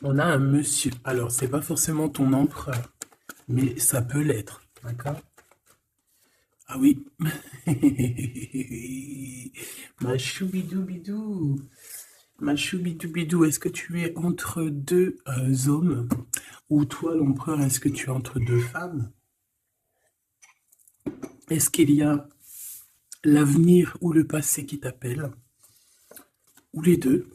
On a un monsieur. Alors, c'est pas forcément ton empereur, mais ça peut l'être. D'accord? Ah oui. Ma choubidoubidou. Ma choubidoubidou, est-ce que tu es entre deux hommes? Ou toi, l'empereur, est-ce que tu es entre deux femmes? Est-ce qu'il y a l'avenir ou le passé qui t'appellent? Ou les deux?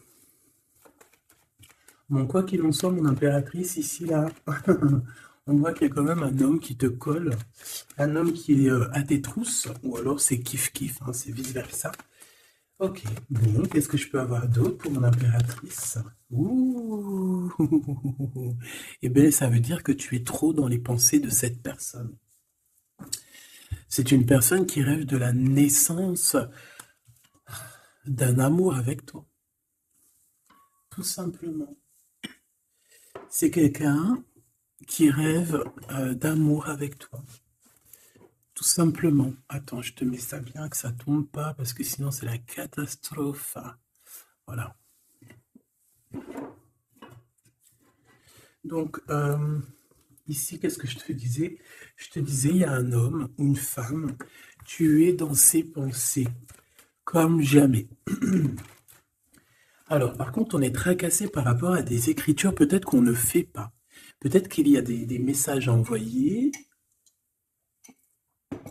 Bon, quoi qu'il en soit, mon impératrice, ici, là, on voit qu'il y a quand même un homme qui te colle, un homme qui est à tes trousses, ou alors c'est kiff-kiff, hein, c'est vice-versa. Ok, bon, qu'est-ce que je peux avoir d'autre pour mon impératrice? Ouh, eh bien, ça veut dire que tu es trop dans les pensées de cette personne. C'est une personne qui rêve de la naissance d'un amour avec toi, tout simplement. C'est quelqu'un qui rêve d'amour avec toi. Tout simplement. Attends, je te mets ça bien que ça tombe pas parce que sinon c'est la catastrophe. Voilà. Donc ici, qu'est-ce que je te disais? Je te disais, il y a un homme, une femme, tu es dans ses pensées comme jamais. Alors, par contre, on est tracassé par rapport à des écritures peut-être qu'on ne fait pas. Peut-être qu'il y a des messages envoyés,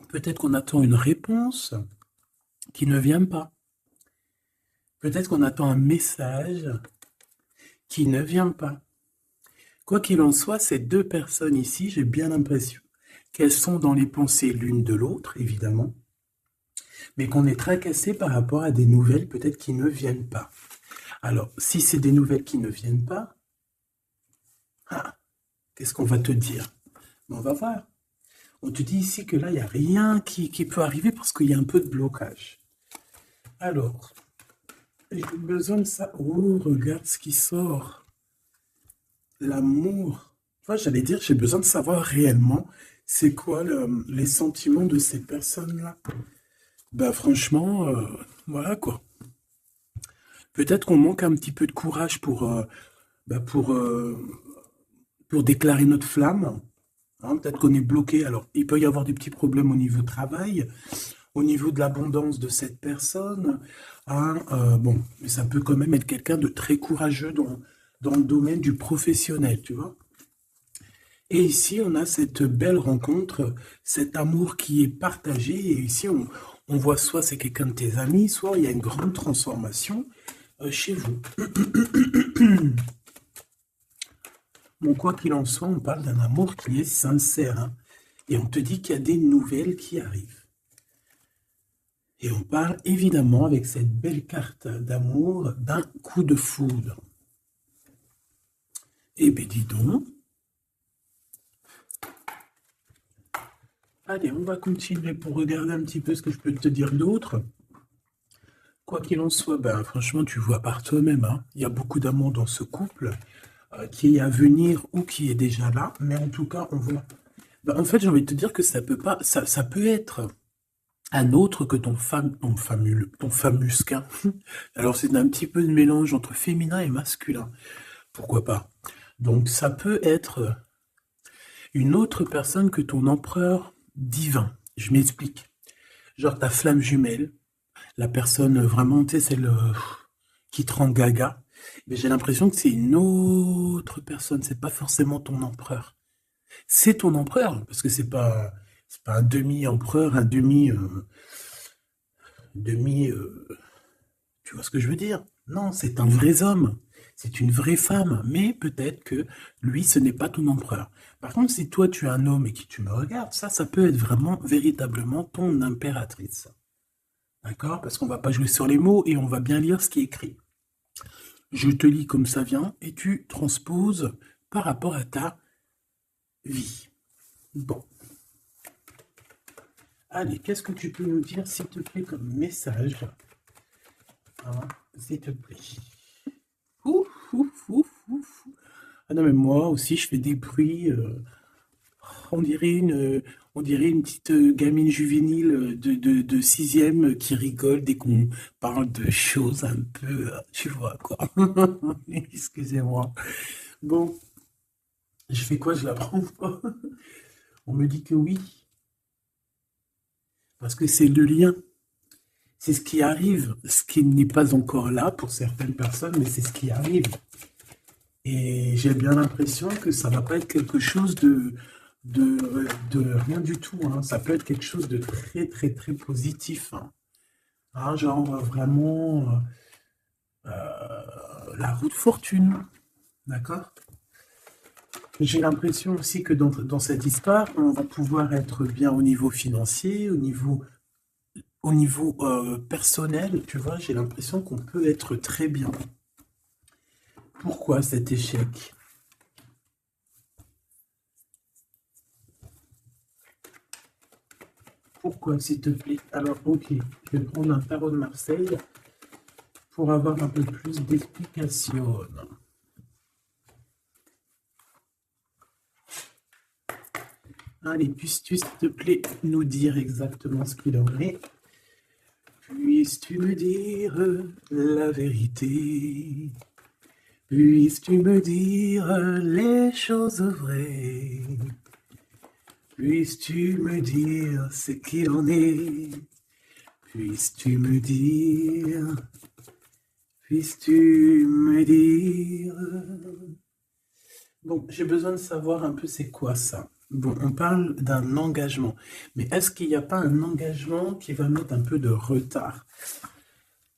peut-être qu'on attend une réponse qui ne vient pas. Peut-être qu'on attend un message qui ne vient pas. Quoi qu'il en soit, ces deux personnes ici, j'ai bien l'impression qu'elles sont dans les pensées l'une de l'autre, évidemment, mais qu'on est tracassé par rapport à des nouvelles peut-être qui ne viennent pas. Alors, si c'est des nouvelles qui ne viennent pas, ah, qu'est-ce qu'on va te dire? On va voir. On te dit ici que là, il n'y a rien qui peut arriver parce qu'il y a un peu de blocage. Alors, j'ai besoin de ça. Oh, regarde ce qui sort. L'amour. Tu vois, j'allais dire, j'ai besoin de savoir réellement c'est quoi les sentiments de ces personnes-là. Bah franchement, voilà quoi. Peut-être qu'on manque un petit peu de courage bah, pour déclarer notre flamme. Hein, peut-être qu'on est bloqué. Alors, il peut y avoir des petits problèmes au niveau travail, au niveau de l'abondance de cette personne. Hein, bon, mais ça peut quand même être quelqu'un de très courageux dans le domaine du professionnel, tu vois. Et ici, on a cette belle rencontre, cet amour qui est partagé. Et ici, on voit soit c'est quelqu'un de tes amis, soit il y a une grande transformation chez vous. Bon, quoi qu'il en soit, on parle d'un amour qui est sincère, hein. Et on te dit qu'il y a des nouvelles qui arrivent. Et on parle évidemment avec cette belle carte d'amour d'un coup de foudre. Eh bien, dis donc. Allez, on va continuer pour regarder un petit peu ce que je peux te dire d'autre. Quoi qu'il en soit, ben, franchement, tu vois par toi-même, hein, il y a beaucoup d'amour dans ce couple qui est à venir ou qui est déjà là, mais en tout cas, on voit. Ben, en fait, j'ai envie de te dire que ça peut pas, ça peut être un autre que ton famusquin. Alors, c'est un petit peu de mélange entre féminin et masculin. Pourquoi pas? Donc, ça peut être une autre personne que ton empereur divin. Je m'explique. Genre ta flamme jumelle, la personne vraiment, tu sais, celle qui te rend gaga. Mais j'ai l'impression que c'est une autre personne, c'est pas forcément ton empereur. C'est ton empereur, parce que c'est pas un demi-empereur, un demi, tu vois ce que je veux dire? Non, c'est un vrai homme, c'est une vraie femme, mais peut-être que lui, ce n'est pas ton empereur. Par contre, si toi, tu es un homme et que tu me regardes, ça peut être vraiment, véritablement ton impératrice. D'accord? Parce qu'on va pas jouer sur les mots et on va bien lire ce qui est écrit. Je te lis comme ça vient et tu transposes par rapport à ta vie. Bon. Allez, qu'est-ce que tu peux nous dire, s'il te plaît, comme message? Hein, s'il te plaît. Ouf, ouf, ouf, ouf. Ah non, mais moi aussi, je fais des bruits. On dirait on dirait une petite gamine juvénile de sixième qui rigole dès qu'on parle de choses un peu, tu vois, quoi. Excusez-moi. Bon, je fais quoi? Je la prends pas. On me dit que oui, parce que c'est le lien. C'est ce qui arrive, ce qui n'est pas encore là pour certaines personnes, mais c'est ce qui arrive. Et j'ai bien l'impression que ça va pas être quelque chose de rien du tout, hein. Ça peut être quelque chose de très, très, très positif, hein. Hein, genre vraiment la roue de fortune, d'accord? J'ai l'impression aussi que dans cette histoire, on va pouvoir être bien au niveau financier, au niveau personnel, tu vois, j'ai l'impression qu'on peut être très bien. Pourquoi cet échec? Pourquoi, s'il te plaît? Alors, ok, je vais prendre un tarot de Marseille pour avoir un peu plus d'explications. Allez, puisses-tu, s'il te plaît, nous dire exactement ce qu'il en est? Puisses-tu me dire la vérité? Puisses-tu me dire les choses vraies? Puisses-tu me dire ce qu'il en est? Puisses-tu me dire? Puisses-tu me dire? Bon, j'ai besoin de savoir un peu c'est quoi ça. Bon, on parle d'un engagement, mais est-ce qu'il n'y a pas un engagement qui va mettre un peu de retard?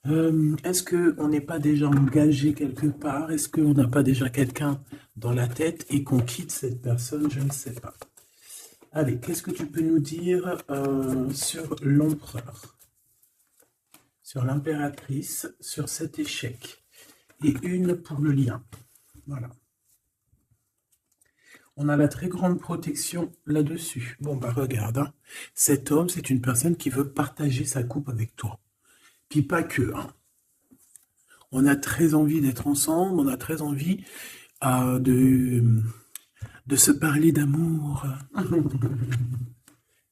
Est-ce qu'on n'est pas déjà engagé quelque part? Est-ce qu'on n'a pas déjà quelqu'un dans la tête et qu'on quitte cette personne? Je ne sais pas. Allez, qu'est-ce que tu peux nous dire sur l'empereur, sur l'impératrice, sur cet échec? Et une pour le lien. Voilà. On a la très grande protection là-dessus. Bon, bah regarde, hein. Cet homme, c'est une personne qui veut partager sa coupe avec toi. Puis pas que, hein. On a très envie d'être ensemble, on a très envie de se parler d'amour.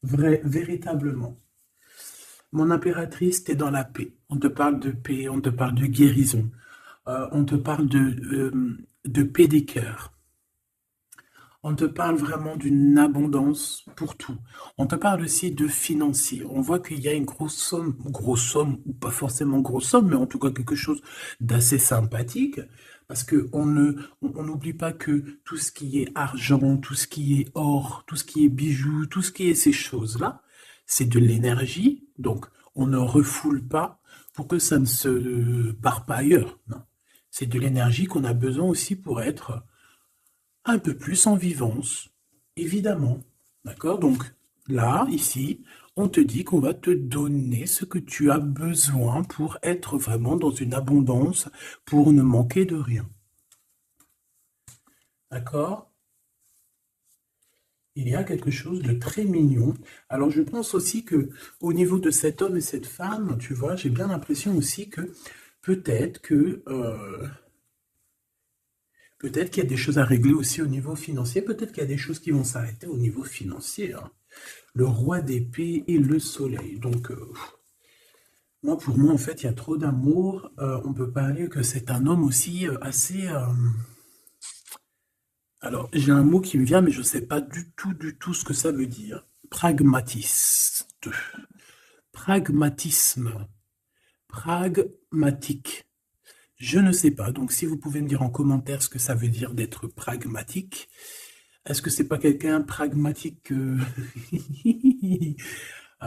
Véritablement. Mon impératrice, t'es dans la paix. On te parle de paix, on te parle de guérison. On te parle de paix des cœurs. On te parle vraiment d'une abondance pour tout. On te parle aussi de financier. On voit qu'il y a une grosse somme, ou pas forcément grosse somme, mais en tout cas quelque chose d'assez sympathique, parce que on n'oublie pas que tout ce qui est argent, tout ce qui est or, tout ce qui est bijoux, tout ce qui est ces choses-là, c'est de l'énergie, donc on ne refoule pas pour que ça ne se barre pas ailleurs. Non. C'est de l'énergie qu'on a besoin aussi pour être un peu plus en vivance, évidemment. D'accord? Donc là, ici, on te dit qu'on va te donner ce que tu as besoin pour être vraiment dans une abondance, pour ne manquer de rien. D'accord? Il y a quelque chose de très mignon. Alors je pense aussi que au niveau de cet homme et cette femme, tu vois, j'ai bien l'impression aussi que peut-être que peut-être qu'il y a des choses à régler aussi au niveau financier. Peut-être qu'il y a des choses qui vont s'arrêter au niveau financier, hein. Le roi d'épée et le soleil. Donc, moi, pour moi, en fait, il y a trop d'amour. On peut parler que c'est un homme aussi assez... Alors, j'ai un mot qui me vient, mais je ne sais pas du tout ce que ça veut dire. Pragmatiste. Pragmatisme. Pragmatique. Je ne sais pas. Donc, si vous pouvez me dire en commentaire ce que ça veut dire d'être pragmatique. Est-ce que c'est pas quelqu'un pragmatique,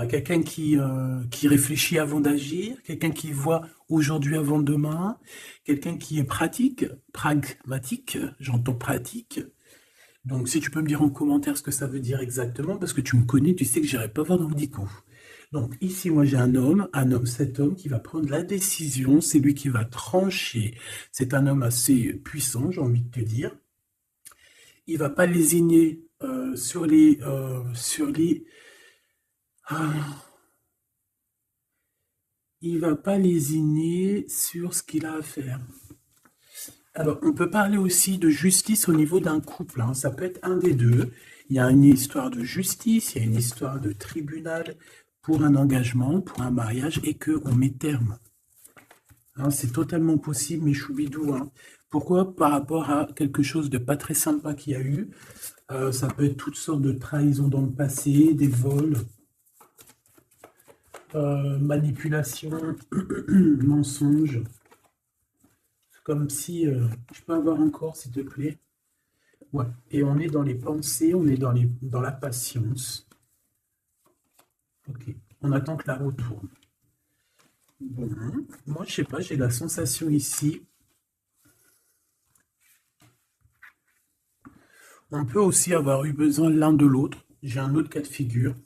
quelqu'un qui réfléchit avant d'agir, quelqu'un qui voit aujourd'hui avant demain, quelqu'un qui est pratique, pragmatique, j'entends pratique. Donc, si tu peux me dire en commentaire ce que ça veut dire exactement, parce que tu me connais, tu sais que j'irai pas voir dans le dico. Donc, ici, moi, j'ai cet homme qui va prendre la décision, c'est lui qui va trancher. C'est un homme assez puissant, j'ai envie de te dire. Il va pas lésigner sur les... il va pas lésigner sur ce qu'il a à faire. Alors, on peut parler aussi de justice au niveau d'un couple, hein. Ça peut être un des deux. Il y a une histoire de justice, il y a une histoire de tribunal pour un engagement, pour un mariage, et qu'on met terme. Hein, c'est totalement possible, mes choubidous, hein. Pourquoi? Par rapport à quelque chose de pas très sympa qu'il y a eu. Ça peut être toutes sortes de trahisons dans le passé, des vols, manipulation, mensonges. Comme si... je peux avoir encore, s'il te plaît? Ouais. Et on est dans les pensées, on est dans la patience. Ok. On attend que la roue tourne. Bon. Moi, je sais pas, j'ai la sensation ici. On peut aussi avoir eu besoin l'un de l'autre. J'ai un autre cas de figure.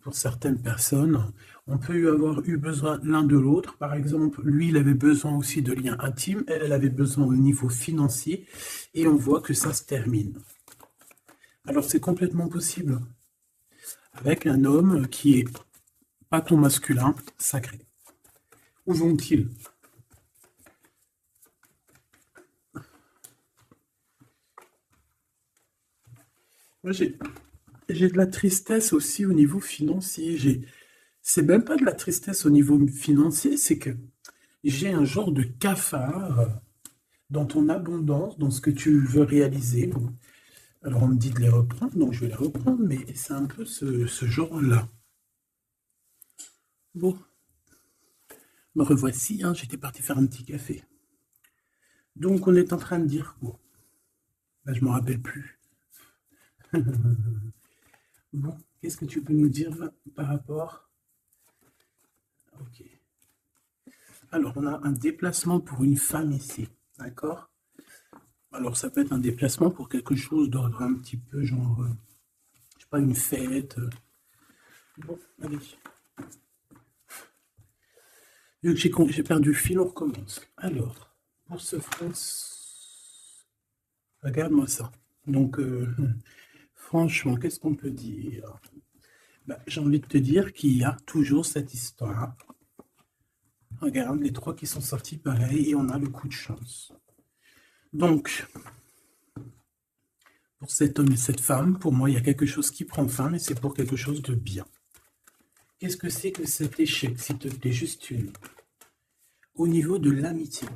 Pour certaines personnes, on peut avoir eu besoin l'un de l'autre. Par exemple, lui, il avait besoin aussi de liens intimes, elle avait besoin au niveau financier, et on voit que ça se termine. Alors, c'est complètement possible. Avec un homme qui est pas ton masculin sacré. Où vont-ils? Moi, j'ai de la tristesse aussi au niveau financier. C'est même pas de la tristesse au niveau financier, c'est que j'ai un genre de cafard dans ton abondance, dans ce que tu veux réaliser. Bon, alors on me dit de les reprendre, donc je vais les reprendre, mais c'est un peu ce genre-là. Bon, me revoici, hein, j'étais parti faire un petit café. Donc on est en train de dire quoi? Ben, je ne me rappelle plus. Bon, qu'est-ce que tu peux nous dire par rapport? Ok. Alors, on a un déplacement pour une femme ici, d'accord? Alors, ça peut être un déplacement pour quelque chose d'ordre un petit peu genre, je sais pas, une fête. Bon, allez. Vu que j'ai perdu le fil, on recommence. Alors, pour ce France, regarde-moi ça. Donc, franchement, qu'est-ce qu'on peut dire? Ben, j'ai envie de te dire qu'il y a toujours cette histoire. Regarde, les trois qui sont sortis pareil, et on a le coup de chance. Donc, pour cet homme et cette femme, pour moi, il y a quelque chose qui prend fin, mais c'est pour quelque chose de bien. Qu'est-ce que c'est que cet échec, s'il te plaît? Juste une. Au niveau de l'amitié.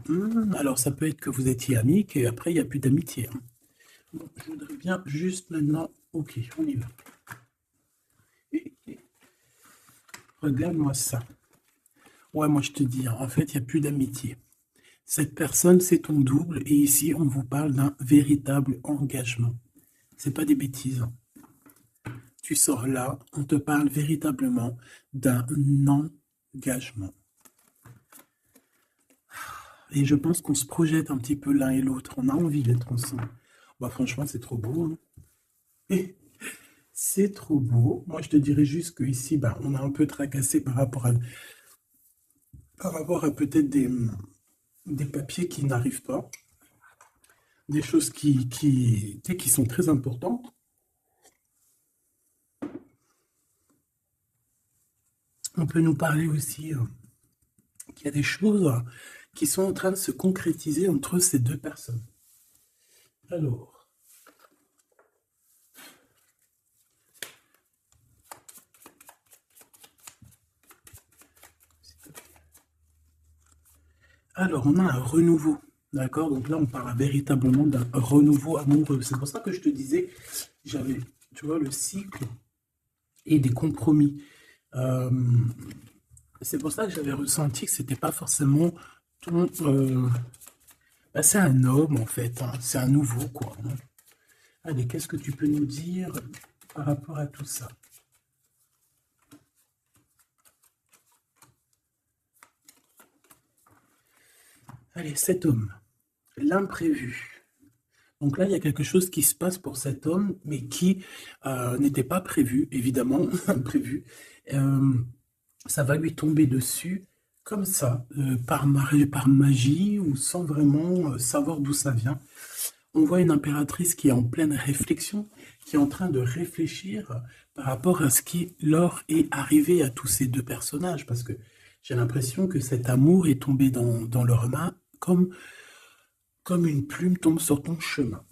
Alors, ça peut être que vous étiez amis, et après, il n'y a plus d'amitié. Hein. Bon, je voudrais bien juste maintenant... Ok, on y va. Regarde-moi ça. Ouais, moi, je te dis, en fait, il n'y a plus d'amitié. Cette personne, c'est ton double, et ici, on vous parle d'un véritable engagement. C'est pas des bêtises. Tu sors là, on te parle véritablement d'un engagement. Et je pense qu'on se projette un petit peu l'un et l'autre. On a envie d'être ensemble. Bah, franchement, c'est trop beau. Hein. C'est trop beau. Moi, je te dirais juste qu'ici, bah, on a un peu tracassé par rapport à peut-être des papiers qui n'arrivent pas. Des choses qui sont très importantes. On peut nous parler aussi qu'il y a des choses qui sont en train de se concrétiser entre ces deux personnes. Alors, on a un renouveau, d'accord? Donc là, on parle véritablement d'un renouveau amoureux. C'est pour ça que je te disais, j'avais, tu vois, le cycle et des compromis. C'est pour ça que j'avais ressenti que c'était pas forcément ton... bah, c'est un homme, en fait. Hein. C'est un nouveau, quoi. Hein. Allez, qu'est-ce que tu peux nous dire par rapport à tout ça? Allez, cet homme, l'imprévu. Donc là, il y a quelque chose qui se passe pour cet homme, mais qui n'était pas prévu, évidemment, imprévu. Ça va lui tomber dessus comme ça, par magie ou sans vraiment savoir d'où ça vient. On voit une impératrice qui est en pleine réflexion, qui est en train de réfléchir par rapport à ce qui leur est arrivé à tous ces deux personnages, parce que j'ai l'impression que cet amour est tombé dans leurs mains comme une plume tombe sur ton chemin.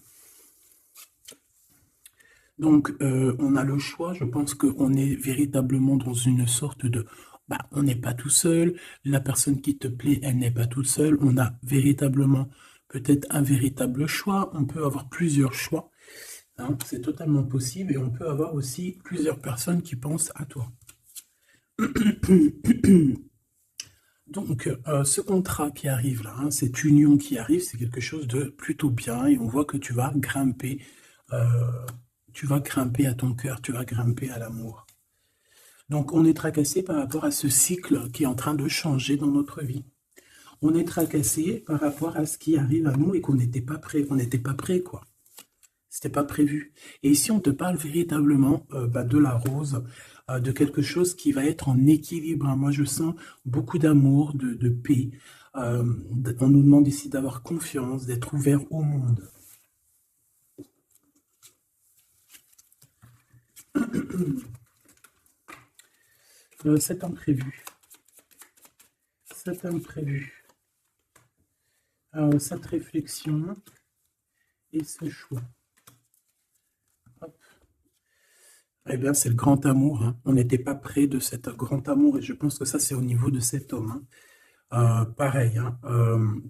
Donc, on a le choix, je pense qu'on est véritablement dans une sorte de... Bah, on n'est pas tout seul, la personne qui te plaît, elle n'est pas toute seule, on a véritablement peut-être un véritable choix, on peut avoir plusieurs choix, hein, c'est totalement possible, et on peut avoir aussi plusieurs personnes qui pensent à toi. Donc, ce contrat qui arrive là, hein, cette union qui arrive, c'est quelque chose de plutôt bien, et on voit que tu vas grimper à ton cœur, tu vas grimper à l'amour. Donc, on est tracassé par rapport à ce cycle qui est en train de changer dans notre vie. On est tracassé par rapport à ce qui arrive à nous et qu'on n'était pas prêt. On n'était pas prêt, quoi. C'était pas prévu. Et ici, on te parle véritablement de la rose, de quelque chose qui va être en équilibre. Moi, je sens beaucoup d'amour, de paix. On nous demande ici d'avoir confiance, d'être ouvert au monde. Cet imprévu. Cet imprévu. Cette réflexion et ce choix. Hop. Eh bien, c'est le grand amour. Hein. On n'était pas près de cet grand amour et je pense que ça, c'est au niveau de cet homme. Hein. Pareil, hein.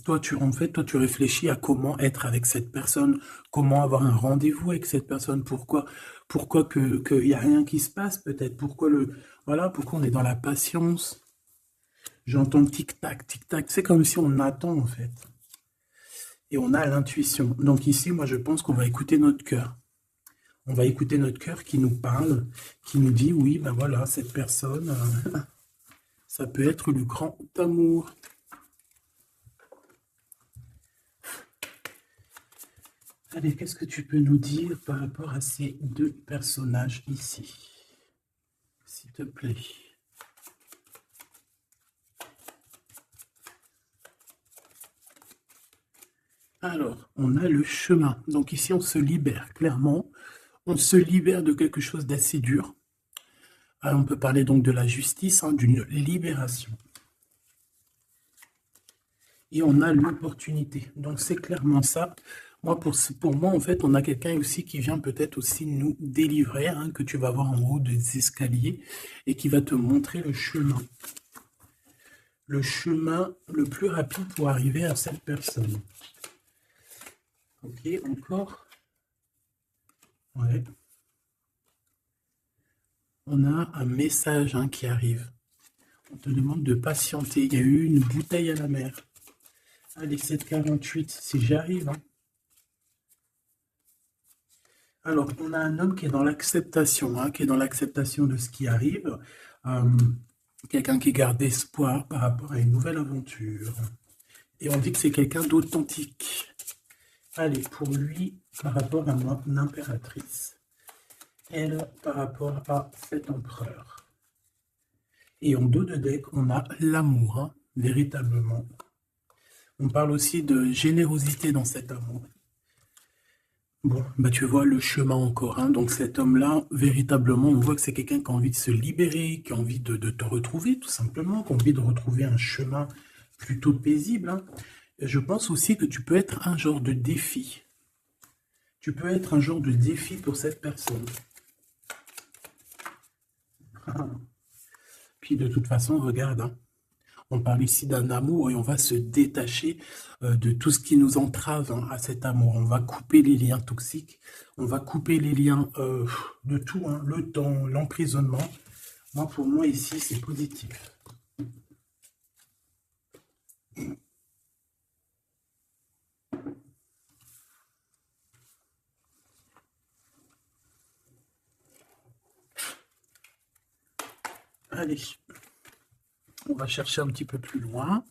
Toi, tu réfléchis à comment être avec cette personne, comment avoir un rendez-vous avec cette personne, pourquoi qu'il n'y a rien qui se passe peut-être, pourquoi on est dans la patience. J'entends tic-tac, tic-tac, c'est comme si on attend en fait. Et on a l'intuition. Donc ici, moi, je pense qu'on va écouter notre cœur. On va écouter notre cœur qui nous parle, qui nous dit, oui, ben voilà, cette personne, ça peut être le grand amour. Allez, qu'est-ce que tu peux nous dire par rapport à ces deux personnages ici? S'il te plaît. Alors, on a le chemin. Donc ici, on se libère, clairement. On se libère de quelque chose d'assez dur. Alors, on peut parler donc de la justice, hein, d'une libération. Et on a l'opportunité. Donc, c'est clairement ça. Moi, pour moi, en fait, on a quelqu'un aussi qui vient peut-être aussi nous délivrer, hein, que tu vas voir en haut des escaliers, et qui va te montrer le chemin. Le chemin le plus rapide pour arriver à cette personne. Ok, encore. Ouais. On a un message hein, qui arrive. On te demande de patienter. Il y a eu une bouteille à la mer. Allez, 7,48, si j'arrive. Hein. Alors, on a un homme qui est dans l'acceptation, hein, qui est dans l'acceptation de ce qui arrive. Quelqu'un qui garde espoir par rapport à une nouvelle aventure. Et on dit que c'est quelqu'un d'authentique. Allez, pour lui, par rapport à mon impératrice. Elle, par rapport à cet empereur. Et en dos de deck, on a l'amour, hein, véritablement. On parle aussi de générosité dans cet amour. Bon, bah tu vois le chemin encore. Hein. Donc cet homme-là, véritablement, on voit que c'est quelqu'un qui a envie de se libérer, qui a envie de te retrouver, tout simplement, qui a envie de retrouver un chemin plutôt paisible. Hein. Je pense aussi que tu peux être un genre de défi. Tu peux être un genre de défi pour cette personne. Puis de toute façon, regarde, hein, on parle ici d'un amour et on va se détacher de tout ce qui nous entrave hein, à cet amour. On va couper les liens toxiques, on va couper les liens de tout, hein, le temps, l'emprisonnement. Moi, pour moi, ici, c'est positif. Allez, on va chercher un petit peu plus loin,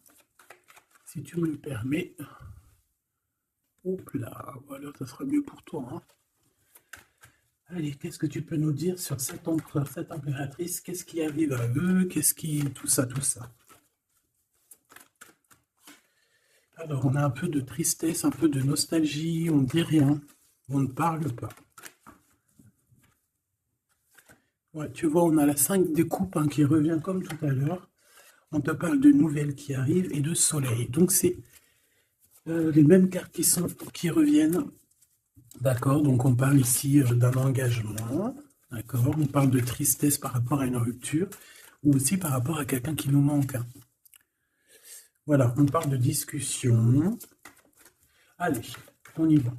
si tu me le permets. Hop là, voilà, ça sera mieux pour toi. Hein. Allez, qu'est-ce que tu peux nous dire sur cet empereur, cette impératrice? Qu'est-ce qui arrive à eux? Qu'est-ce qui... tout ça. Alors, on a un peu de tristesse, un peu de nostalgie, on ne dit rien, on ne parle pas. Ouais, tu vois, on a la 5 des coupes hein, qui revient comme tout à l'heure. On te parle de nouvelles qui arrivent et de soleil. Donc, c'est les mêmes cartes qui reviennent. D'accord, donc on parle ici d'un engagement. D'accord, on parle de tristesse par rapport à une rupture ou aussi par rapport à quelqu'un qui nous manque. Hein. Voilà, on parle de discussion. Allez, on y va.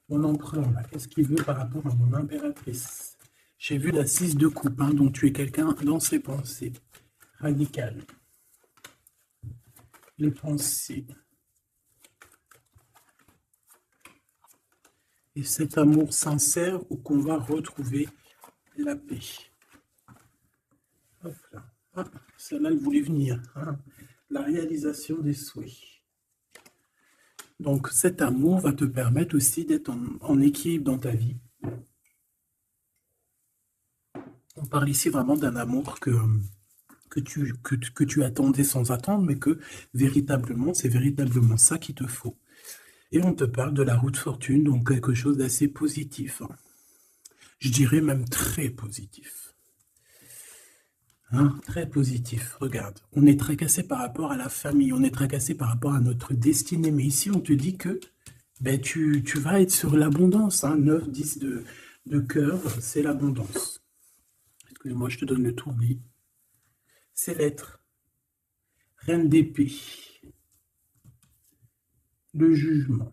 Mon empereur, là, qu'est-ce qu'il veut par rapport à mon impératrice? J'ai vu la 6 de coupe, hein, donc tu es quelqu'un dans ses pensées. Radical. Les pensées. Et cet amour sincère où qu'on va retrouver la paix. Hop là. Ah, celle-là, elle voulait venir. Hein. La réalisation des souhaits. Donc cet amour va te permettre aussi d'être en équilibre dans ta vie. On parle ici vraiment d'un amour que tu attendais sans attendre, mais que véritablement, c'est véritablement ça qu'il te faut. Et on te parle de la roue de fortune, donc quelque chose d'assez positif. Je dirais même très positif. Hein, très positif. Regarde, on est tracassé par rapport à la famille, on est tracassé par rapport à notre destinée, mais ici on te dit que ben, tu vas être sur l'abondance. Hein, 9, 10 de cœur, c'est l'abondance. Excuse-moi, je te donne le tournis. C'est l'être. Reine d'épée. Le jugement.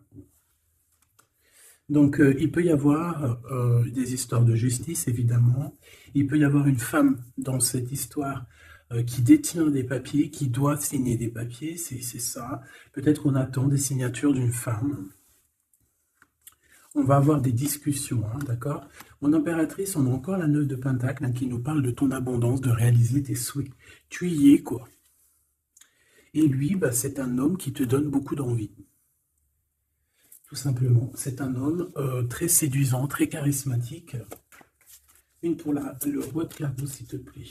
Donc, il peut y avoir des histoires de justice, évidemment. Il peut y avoir une femme dans cette histoire qui détient des papiers, qui doit signer des papiers, c'est ça. Peut-être qu'on attend des signatures d'une femme. On va avoir des discussions, hein, d'accord? Mon impératrice, on a encore la 9 de Pentacle hein, qui nous parle de ton abondance, de réaliser tes souhaits. Tu y es, quoi. Et lui, bah, c'est un homme qui te donne beaucoup d'envie. Tout simplement. C'est un homme très séduisant, très charismatique. Une pour le roi de carreau, s'il te plaît.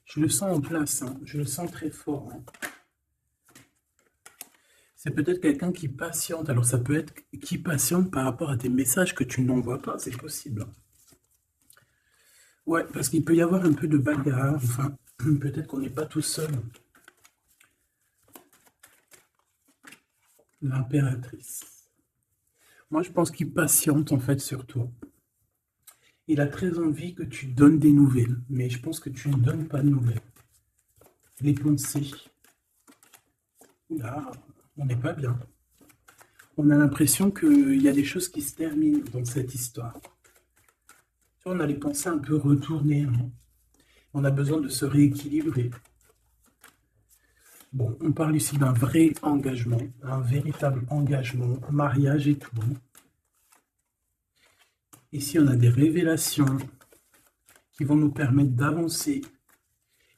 Je le sens en place, hein. Je le sens très fort. Hein. C'est peut-être quelqu'un qui patiente. Alors ça peut être qui patiente par rapport à des messages que tu n'envoies pas, c'est possible. Ouais, parce qu'il peut y avoir un peu de bagarre. Enfin, peut-être qu'on n'est pas tout seul. L'impératrice. Moi, je pense qu'il patiente en fait sur toi. Il a très envie que tu donnes des nouvelles, mais je pense que tu ne donnes pas de nouvelles. Les pensées. Là, on n'est pas bien. On a l'impression qu'il y a des choses qui se terminent dans cette histoire. On a les pensées un peu retournées. Hein. On a besoin de se rééquilibrer. Bon, on parle ici d'un vrai engagement, un véritable engagement, mariage et tout. Ici, on a des révélations qui vont nous permettre d'avancer,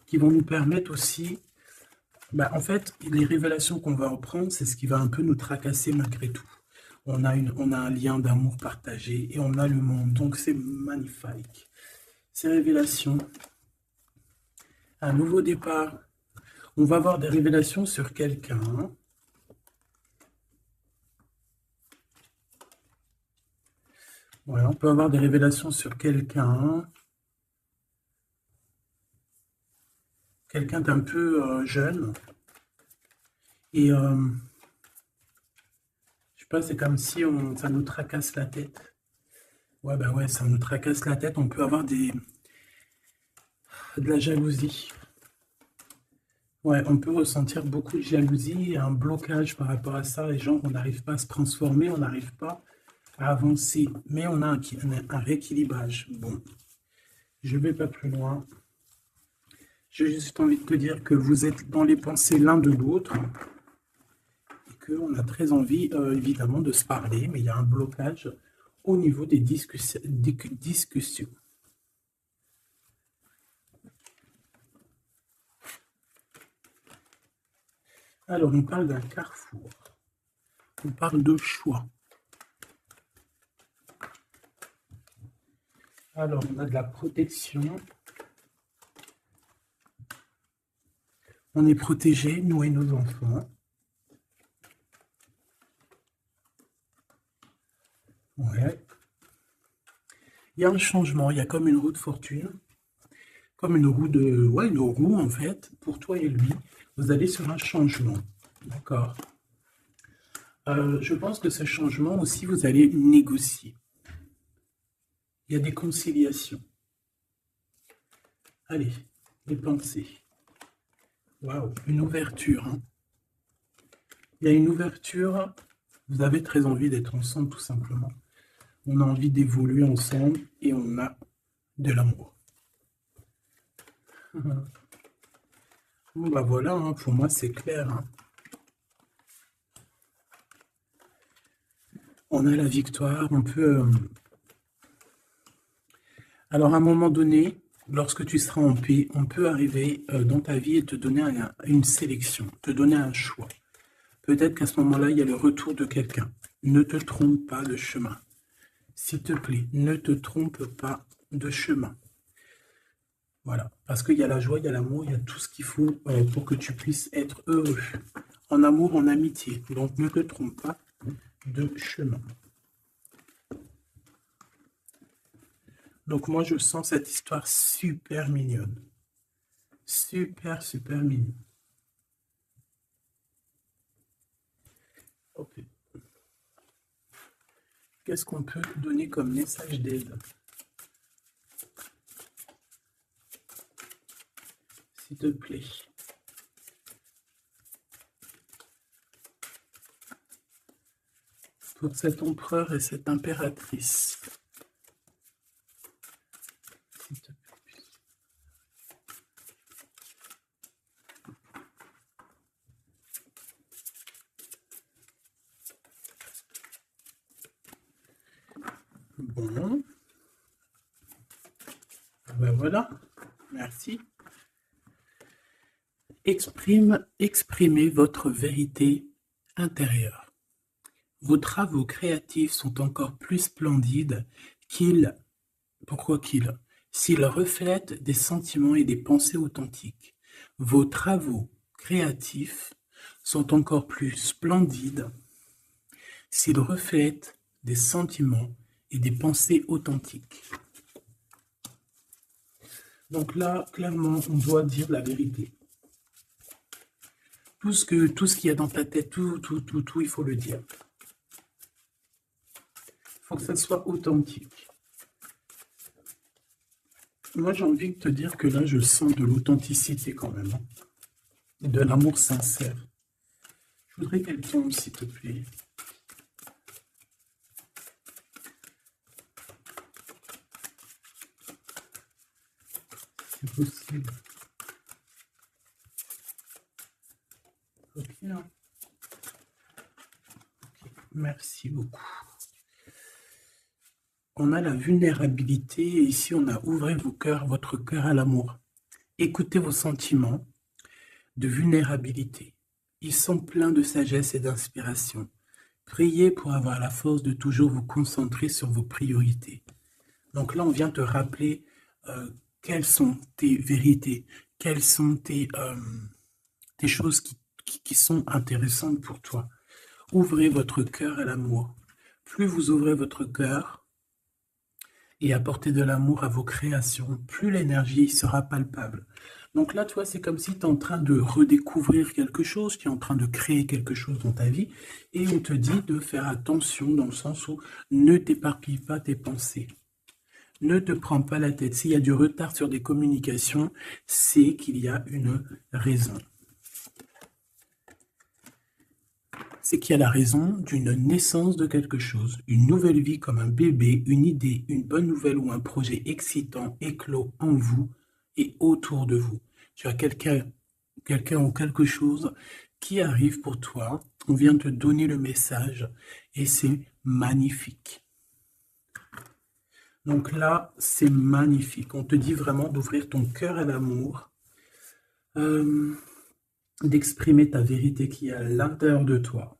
qui vont nous permettre aussi... Bah, en fait, les révélations qu'on va reprendre, c'est ce qui va un peu nous tracasser malgré tout. On a un lien d'amour partagé et on a le monde, donc c'est magnifique. Ces révélations, un nouveau départ. On va avoir des révélations sur quelqu'un. Ouais, on peut avoir des révélations sur quelqu'un. Quelqu'un d'un peu jeune. Et je sais pas, c'est comme si ça nous tracasse la tête. Ouais, ben ouais, ça nous tracasse la tête. On peut avoir de la jalousie. Ouais, on peut ressentir beaucoup de jalousie et un blocage par rapport à ça. Et genre, on n'arrive pas à se transformer, on n'arrive pas à avancer. Mais on a un rééquilibrage. Bon, je ne vais pas plus loin. J'ai juste envie de te dire que vous êtes dans les pensées l'un de l'autre. Et qu'on a très envie, évidemment, de se parler. Mais il y a un blocage au niveau des discussions. Alors, on parle d'un carrefour. On parle de choix. Alors, on a de la protection. On est protégé, nous et nos enfants. Ouais. Il y a un changement, il y a comme une roue de fortune. Comme une roue de... Ouais, une roue, en fait, pour toi et lui. Vous allez sur un changement. D'accord. Je pense que ce changement aussi, vous allez négocier. Il y a des conciliations. Allez, les pensées. Waouh, une ouverture, hein. Il y a une ouverture. Vous avez très envie d'être ensemble, tout simplement. On a envie d'évoluer ensemble et on a de l'amour. Bon, bah voilà, hein, pour moi, c'est clair, hein. On a la victoire, on peut... Alors, à un moment donné, lorsque tu seras en paix, on peut arriver dans ta vie et te donner une sélection, te donner un choix. Peut-être qu'à ce moment-là, il y a le retour de quelqu'un. Ne te trompe pas de chemin. S'il te plaît, ne te trompe pas de chemin. Voilà, parce qu'il y a la joie, il y a l'amour, il y a tout ce qu'il faut pour que tu puisses être heureux. En amour, en amitié. Donc, ne te trompe pas de chemin. Donc, moi, je sens cette histoire super mignonne. Super, super mignonne. Ok. Qu'est-ce qu'on peut donner comme message d'aide? S'il te plaît. Pour cet empereur et cette impératrice. S'il te plaît. Bon. Ben voilà. Merci. Exprimez votre vérité intérieure. Vos travaux créatifs sont encore plus splendides s'ils reflètent des sentiments et des pensées authentiques. Vos travaux créatifs sont encore plus splendides s'ils reflètent des sentiments et des pensées authentiques. Donc là, clairement, on doit dire la vérité. Tout ce qu'il y a dans ta tête, tout, il faut le dire. Il faut que ça soit authentique. Moi, j'ai envie de te dire que là, je sens de l'authenticité quand même, hein, et de l'amour sincère. Je voudrais qu'elle tombe, s'il te plaît. C'est possible. Ok, hein. Ok, merci beaucoup. On a la vulnérabilité et ici on a ouvrez votre cœur à l'amour. Écoutez vos sentiments de vulnérabilité. Ils sont pleins de sagesse et d'inspiration. Priez pour avoir la force de toujours vous concentrer sur vos priorités. Donc là, on vient te rappeler quelles sont tes vérités, quelles sont tes choses qui sont intéressantes pour toi. Ouvrez votre cœur à l'amour. Plus vous ouvrez votre cœur, et apporter de l'amour à vos créations, plus l'énergie sera palpable. Donc là, toi, c'est comme si tu es en train de redécouvrir quelque chose, tu es en train de créer quelque chose dans ta vie, et on te dit de faire attention dans le sens où ne t'éparpille pas tes pensées. Ne te prends pas la tête. S'il y a du retard sur des communications, c'est qu'il y a une raison. C'est qu'il y a la raison d'une naissance de quelque chose, une nouvelle vie comme un bébé, une idée, une bonne nouvelle ou un projet excitant éclos en vous et autour de vous. Tu as quelqu'un ou quelque chose qui arrive pour toi, on vient te donner le message et c'est magnifique. Donc là, c'est magnifique. On te dit vraiment d'ouvrir ton cœur à l'amour, d'exprimer ta vérité qui est à l'intérieur de toi.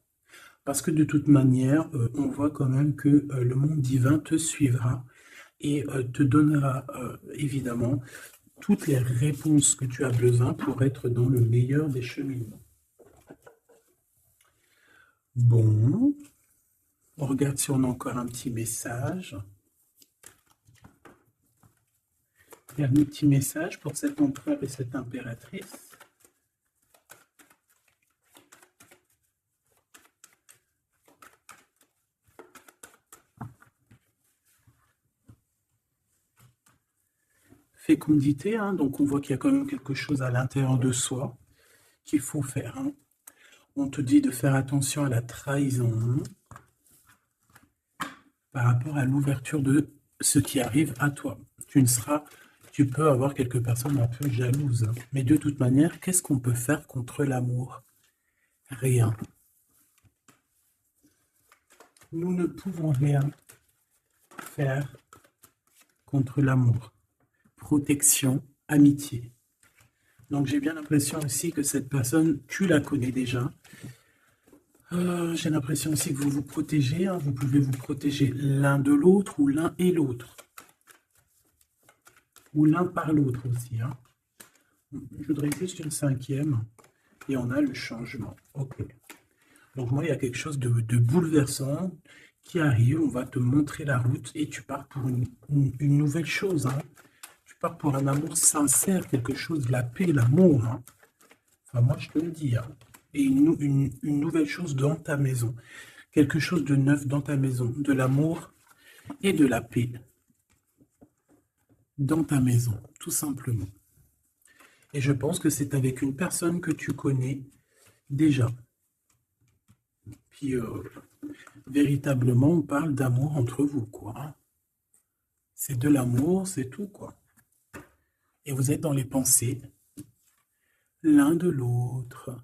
Parce que de toute manière, on voit quand même que le monde divin te suivra et te donnera évidemment toutes les réponses que tu as besoin pour être dans le meilleur des cheminements. Bon, on regarde si on a encore un petit message. Il y a un petit message pour cet empereur et cette impératrice. Fécondité, hein, donc on voit qu'il y a quand même quelque chose à l'intérieur de soi qu'il faut faire, hein. On te dit de faire attention à la trahison par rapport à l'ouverture de ce qui arrive à toi. Tu peux avoir quelques personnes un peu jalouses, hein. Mais de toute manière, qu'est-ce qu'on peut faire contre l'amour? Rien. Nous ne pouvons rien faire contre l'amour. Protection, amitié. Donc j'ai bien l'impression aussi que cette personne, tu la connais déjà. J'ai l'impression aussi que vous vous protégez, hein. Vous pouvez vous protéger l'un de l'autre ou l'un et l'autre. Ou l'un par l'autre aussi, hein. Je voudrais juste une cinquième. Et on a le changement. Ok. Donc moi, il y a quelque chose de bouleversant qui arrive. On va te montrer la route et tu pars pour une nouvelle chose, hein. Tu pars pour un amour sincère, quelque chose, la paix, l'amour, hein. Enfin, moi, je te le dis, hein. Et une nouvelle chose dans ta maison. Quelque chose de neuf dans ta maison. De l'amour et de la paix. Dans ta maison, tout simplement. Et je pense que c'est avec une personne que tu connais déjà. Puis, véritablement, on parle d'amour entre vous, quoi. C'est de l'amour, c'est tout, quoi. Et vous êtes dans les pensées l'un de l'autre.